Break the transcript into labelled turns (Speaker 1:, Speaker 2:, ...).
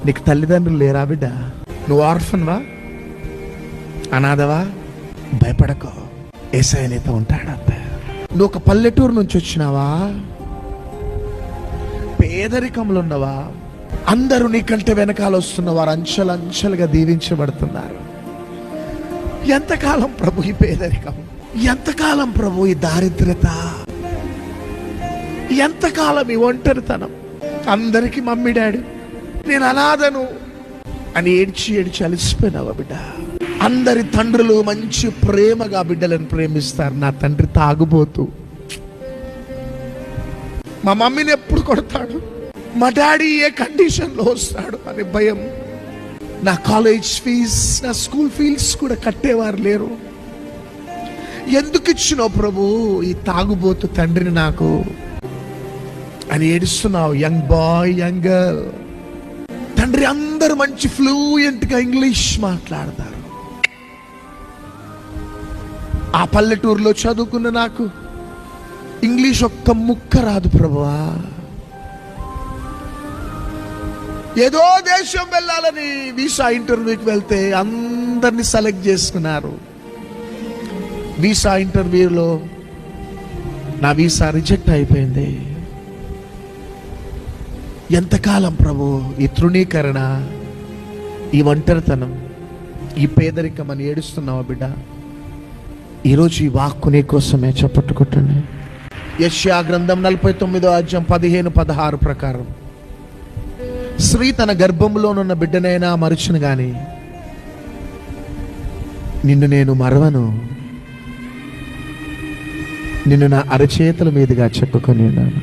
Speaker 1: నీకు తల్లిదండ్రులు లేరా బిడ్డ? నువ్వు ఆర్ఫన్వా, అనాథవా? భయపడకో, యేసయ్య నీతో ఉంటాడంతే. నువ్వు ఒక పల్లెటూరు నుంచి వచ్చినావా, పేదరికంలో ఉన్నవా, అందరూ నీకంటే వెనకాల వస్తున్న వారు అంచెలంచెలుగా దీవించబడుతున్నారు. ఎంతకాలం ప్రభు ఈ పేదరికం? ఎంతకాలం ప్రభు ఈ దారిద్రత? ఎంతకాలం ఈ ఒంటరితనం? అందరికీ మమ్మీ డాడీ, నేను అనాథను అని ఏడ్చి ఏడ్చి అలసిపోయినావా బిడ్డ? అందరి తండ్రులు మంచి ప్రేమగా బిడ్డలను ప్రేమిస్తారు. నా తండ్రి తాగుబోతూ, మా మమ్మీని ఎప్పుడు కొడతాడు, మా డాడీ ఏ కండిషన్లో వస్తాడు అనే భయం. నా కాలేజ్ ఫీజ్, నా స్కూల్ ఫీజు కూడా కట్టేవారు లేరు. ఎందుకు ఇచ్చినావు ప్రభు ఈ తాగుబోతు తండ్రిని నాకు అని ఏడుస్తున్నావు. Young boy, young girl. తండ్రి అందరూ మంచి ఫ్లూయెంట్గా ఇంగ్లీష్ మాట్లాడతారు. ఆ పల్లెటూరులో చదువుకున్న నాకు ఇంగ్లీష్ ఒక్క ముక్క రాదు ప్రభువా. ఏదో దేశం వెళ్ళాలని వీసా ఇంటర్వ్యూకి వెళ్తే అందరినీ సెలెక్ట్ చేసుకున్నారు. వీసా ఇంటర్వ్యూలో నా వీసా రిజెక్ట్ అయిపోయింది. ఎంతకాలం ప్రభు ఈ తృణీకరణ, ఈ ఒంటరితనం, ఈ పేదరికం అని ఏడుస్తున్నావా బిడ్డ? ఈరోజు ఈ వాక్కు నీ కోసమే. చెప్పట్టుకుంటుంది యెషయా గ్రంథం 49వ అధ్యాయం 15-16 ప్రకారం, స్త్రీ తన గర్భంలోనున్న బిడ్డనైనా మరుచును గాని నిన్ను నేను మరవను, నిన్ను నా అరచేతుల మీదుగా చెప్పుకొని ఉన్నాను.